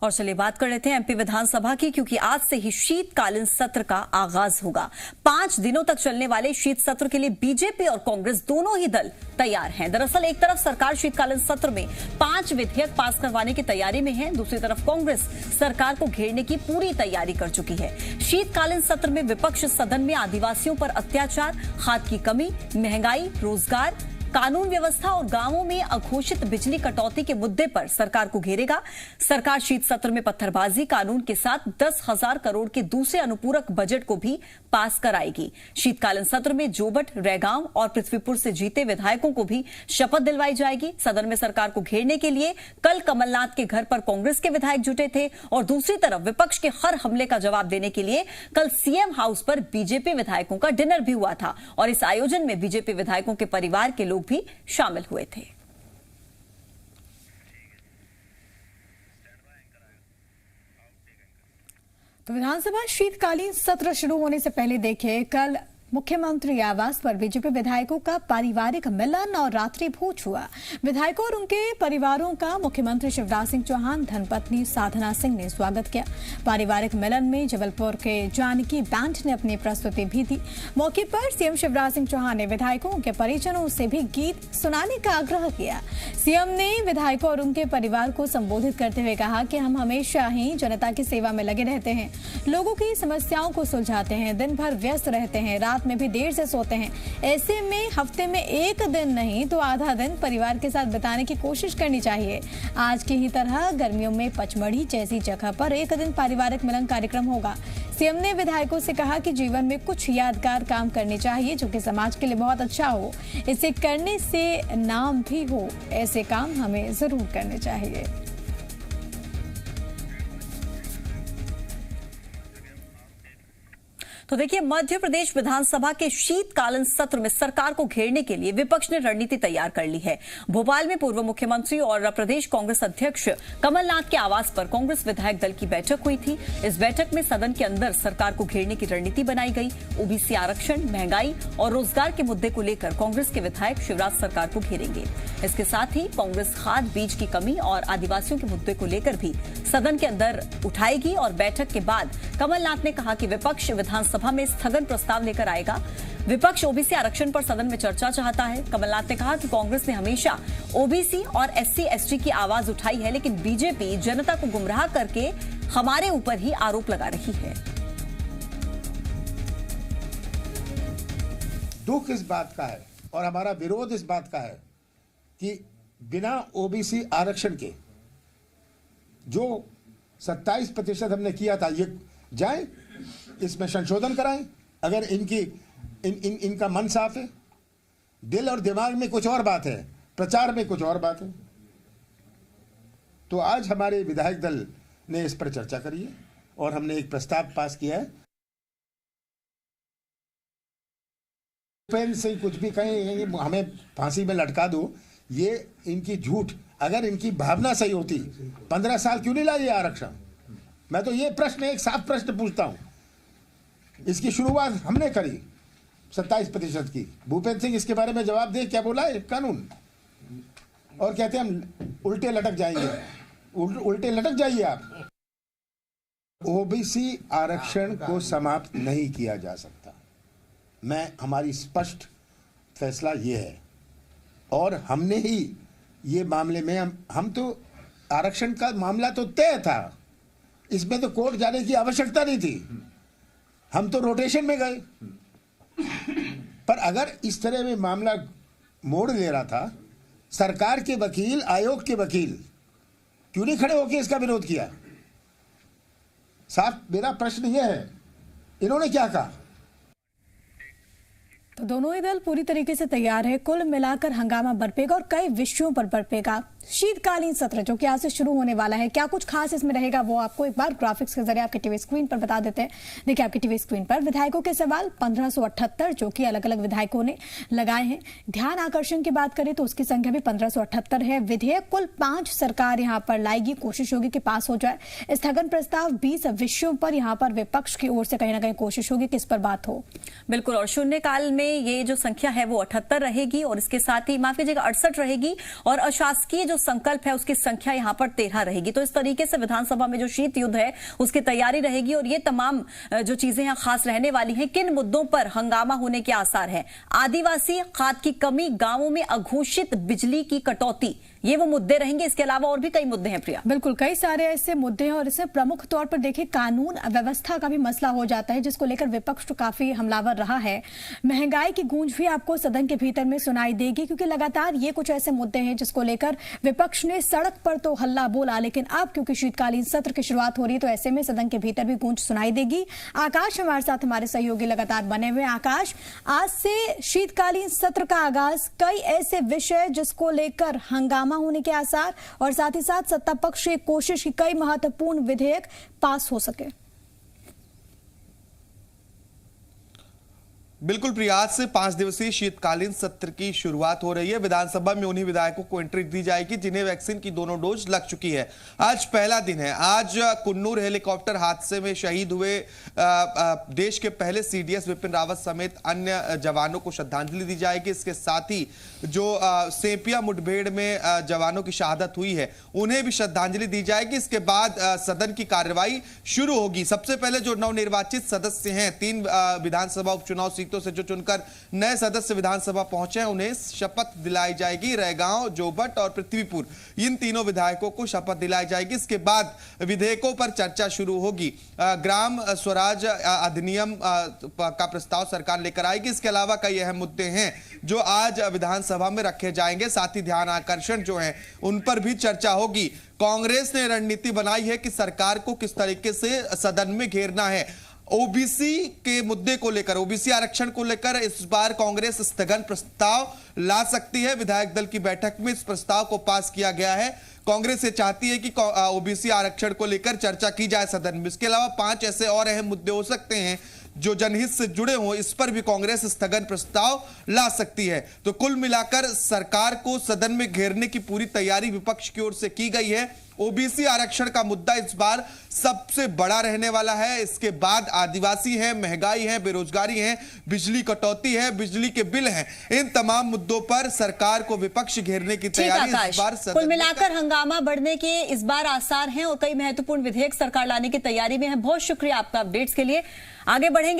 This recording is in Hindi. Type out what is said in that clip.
और चलिए बात कर लेते हैं एमपी विधानसभा की, क्योंकि आज से ही शीतकालीन सत्र का आगाज होगा। 5 दिनों तक चलने वाले शीत सत्र के लिए बीजेपी और कांग्रेस दोनों ही दल तैयार हैं। दरअसल एक तरफ सरकार शीतकालीन सत्र में 5 विधेयक पास करवाने की तैयारी में है, दूसरी तरफ कांग्रेस सरकार को घेरने की पूरी तैयारी कर चुकी है। शीतकालीन सत्र में विपक्ष सदन में आदिवासियों पर अत्याचार, खाद की कमी, महंगाई, रोजगार, कानून व्यवस्था और गांवों में अघोषित बिजली कटौती के मुद्दे पर सरकार को घेरेगा। सरकार शीत सत्र में पत्थरबाजी कानून के साथ 10,000 करोड़ के दूसरे अनुपूरक बजट को भी पास कराएगी। शीतकालीन सत्र में जोबट, रैगांव और पृथ्वीपुर से जीते विधायकों को भी शपथ दिलवाई जाएगी। सदन में सरकार को घेरने के लिए कल कमलनाथ के घर पर कांग्रेस के विधायक जुटे थे और दूसरी तरफ विपक्ष के हर हमले का जवाब देने के लिए कल सीएम हाउस पर बीजेपी विधायकों का डिनर भी हुआ था और इस आयोजन में बीजेपी विधायकों के परिवार के लोग भी शामिल हुए थे। तो विधानसभा शीतकालीन सत्र शुरू होने से पहले देखिए, कल मुख्यमंत्री आवास पर बीजेपी विधायकों का पारिवारिक मिलन और रात्रि भोज हुआ। विधायकों और उनके परिवारों का मुख्यमंत्री शिवराज सिंह चौहान, धर्मपत्नी साधना सिंह ने स्वागत किया। पारिवारिक मिलन में जबलपुर के जानकी बैंड ने अपनी प्रस्तुति भी दी। मौके पर सीएम शिवराज सिंह चौहान ने विधायकों के परिजनों से भी गीत सुनाने का आग्रह किया। सीएम ने विधायकों और उनके परिवार को संबोधित करते हुए कहा कि हम हमेशा ही जनता की सेवा में लगे रहते हैं, लोगों की समस्याओं को सुलझाते हैं, दिन भर व्यस्त रहते हैं, रात में भी देर से सोते हैं। ऐसे में हफ्ते में एक दिन नहीं तो आधा दिन परिवार के साथ बिताने की कोशिश करनी चाहिए। आज की ही तरह गर्मियों में पचमढ़ी जैसी जगह पर एक दिन पारिवारिक मिलन कार्यक्रम होगा। सीएम ने विधायकों से कहा कि जीवन में कुछ यादगार काम करने चाहिए जो कि समाज के लिए बहुत अच्छा हो, इसे करने से नाम भी हो। ऐसे काम हमें जरूर करने चाहिए। तो देखिए, मध्य प्रदेश विधानसभा के शीतकालीन सत्र में सरकार को घेरने के लिए विपक्ष ने रणनीति तैयार कर ली है। भोपाल में पूर्व मुख्यमंत्री और प्रदेश कांग्रेस अध्यक्ष कमलनाथ के आवास पर कांग्रेस विधायक दल की बैठक हुई थी। इस बैठक में सदन के अंदर सरकार को घेरने की रणनीति बनाई गई। ओबीसी आरक्षण, महंगाई और रोजगार के मुद्दे को लेकर कांग्रेस के विधायक शिवराज सरकार को घेरेंगे। इसके साथ ही कांग्रेस खाद, बीज की कमी और आदिवासियों के मुद्दे को लेकर भी सदन के अंदर उठाएगी। और बैठक के बाद कमलनाथ ने कहा कि विपक्ष विधानसभा में स्थगन प्रस्ताव लेकर आएगा। विपक्ष ओबीसी आरक्षण पर सदन में चर्चा चाहता है। कमलनाथ ने कहा कि कांग्रेस ने हमेशा ओबीसी और एससी एसटी की आवाज उठाई है, लेकिन बीजेपी जनता को गुमराह करके हमारे ऊपर ही आरोप लगा रही है। दुख इस बात का है और हमारा विरोध इस बात का है कि बिना ओबीसी आरक्षण के जो 27% हमने किया था, ये जाए इसमें संशोधन कराएं। अगर इनका मन साफ है, दिल और दिमाग में कुछ और बात है, प्रचार में कुछ और बात है, तो आज हमारे विधायक दल ने इस पर चर्चा करी है और हमने एक प्रस्ताव पास किया है। भूपेंद्र सिंह कुछ भी कहें, हमें फांसी में लटका दो, ये इनकी झूठ। अगर इनकी भावना सही होती 15 साल क्यों नहीं लाए आरक्षण? मैं तो ये प्रश्न, एक साफ प्रश्न पूछता हूं। इसकी शुरुआत हमने करी 27% की। भूपेंद्र सिंह इसके बारे में जवाब दे, क्या बोला है कानून? और कहते हैं हम उल्टे लटक जाएंगे। उल्टे लटक जाइए आप। ओबीसी आरक्षण को समाप्त नहीं किया जा सकता। हमारी स्पष्ट फैसला ये है और हमने ही ये मामले में हम तो आरक्षण का मामला तो तय था, इसमें तो कोर्ट जाने की आवश्यकता नहीं थी। हम तो रोटेशन में गए। पर अगर इस तरह में मामला मोड़ ले रहा था, सरकार के वकील, आयोग के वकील क्यों नहीं खड़े होकर इसका विरोध किया? साफ मेरा प्रश्न यह है, इन्होंने क्या कहा? तो दोनों ही दल पूरी तरीके से तैयार है। कुल मिलाकर हंगामा बरपेगा और कई विषयों पर बरपेगा। शीतकालीन सत्र जो कि आज से शुरू होने वाला है, क्या कुछ खास इसमें रहेगा वो आपको एक बार ग्राफिक्स के जरिए आपके टीवी स्क्रीन पर बता देते हैं। देखिए आपकी टीवी स्क्रीन पर विधायकों के सवाल 1578 जो कि अलग अलग विधायकों ने लगाए हैं। ध्यान आकर्षण की बात करें तो उसकी संख्या भी 1578 है। विधेयक कुल 5 सरकार यहाँ पर लाएगी, कोशिश होगी कि पास हो जाए। स्थगन प्रस्ताव 20 विषयों पर यहाँ पर विपक्ष की ओर से कहीं ना कहीं कोशिश होगी कि इस पर बात हो। बिल्कुल, और शून्यकाल में ये जो संख्या है वो 78 रहेगी और इसके साथ ही माफ कीजिएगा 68 रहेगी और अशासकीय जो संकल्प है उसकी संख्या यहां पर 13 रहेगी। तो इस तरीके से विधानसभा में जो शीत युद्ध है उसकी तैयारी रहेगी और ये तमाम जो चीजें यहां खास रहने वाली हैं। किन मुद्दों पर हंगामा होने के आसार हैं? आदिवासी, खाद की कमी, गांवों में अघोषित बिजली की कटौती, ये वो मुद्दे रहेंगे। इसके अलावा और भी कई मुद्दे हैं प्रिया। बिल्कुल, कई सारे ऐसे मुद्दे हैं और इसमें प्रमुख तौर पर देखिए कानून व्यवस्था का भी मसला हो जाता है, जिसको लेकर विपक्ष तो काफी हमलावर रहा है। महंगाई की गूंज भी आपको सदन के भीतर में सुनाई देगी, क्योंकि लगातार ये कुछ ऐसे मुद्दे हैं जिसको लेकर विपक्ष ने सड़क पर तो हल्ला बोला, लेकिन अब क्योंकि शीतकालीन सत्र की शुरुआत हो रही है तो ऐसे में सदन के भीतर भी गूंज सुनाई देगी। आकाश हमारे साथ, हमारे सहयोगी लगातार बने हुए। आकाश, आज से शीतकालीन सत्र का आगाज, कई ऐसे विषय जिसको लेकर हंगामा होने के आसार और साथ ही साथ सत्ता पक्ष की कोशिश की कई महत्वपूर्ण विधेयक पास हो सके। बिल्कुल प्रिया, आज से 5 दिवसीय शीतकालीन सत्र की शुरुआत हो रही है। विधानसभा में उन्हीं विधायकों को एंट्री दी जाएगी जिन्हें वैक्सीन की दोनों डोज लग चुकी है। आज पहला दिन है। आज कुन्नूर हेलीकॉप्टर हादसे में शहीद हुए देश के पहले सीडीएस विपिन रावत समेत अन्य जवानों को श्रद्धांजलि दी जाएगी। इसके साथ ही जो सेपिया मुठभेड़ में जवानों की शहादत हुई है उन्हें भी श्रद्धांजलि दी जाएगी। इसके बाद सदन की कार्यवाही शुरू होगी। सबसे पहले जो नवनिर्वाचित सदस्य हैं, 3 विधानसभा उपचुनाव से जो चुनकर नए सदस्य विधानसभा पहुंचे हैं उन्हें शपथ दिलाई जाएगी। रैगांव, जोबट और पृथ्वीपुर, इन तीनों विधायकों को शपथ दिलाई जाएगी। इसके बाद विधेयकों पर चर्चा शुरू होगी। ग्राम स्वराज अधिनियम का प्रस्ताव सरकार लेकर आएगी। इसके अलावा कई अहम मुद्दे हैं जो आज विधानसभा में रखे जाएंगे। साथ ही ध्यान आकर्षण जो है उन पर भी चर्चा होगी। कांग्रेस ने रणनीति बनाई है कि सरकार को किस तरीके से सदन में घेरना है। ओबीसी के मुद्दे को लेकर, ओबीसी आरक्षण को लेकर इस बार कांग्रेस स्थगन प्रस्ताव ला सकती है। विधायक दल की बैठक में इस प्रस्ताव को पास किया गया है। कांग्रेस ये चाहती है कि ओबीसी आरक्षण को लेकर चर्चा की जाए सदन में। इसके अलावा 5 ऐसे और अहम मुद्दे हो सकते हैं जो जनहित से जुड़े हों, इस पर भी कांग्रेस स्थगन प्रस्ताव ला सकती है। तो कुल मिलाकर सरकार को सदन में घेरने की पूरी तैयारी विपक्ष की ओर से की गई है। ओबीसी आरक्षण का मुद्दा इस बार सबसे बड़ा रहने वाला है। इसके बाद आदिवासी है, महंगाई है, बेरोजगारी है, बिजली कटौती है, बिजली के बिल हैं। इन तमाम मुद्दों पर सरकार को विपक्ष घेरने की तैयारी इस बार कुल मिलाकर हंगामा बढ़ने के इस बार आसार हैं और कई महत्वपूर्ण विधेयक सरकार लाने की तैयारी में है। बहुत शुक्रिया आपका अपडेट्स के लिए। आगे बढ़ेंगे।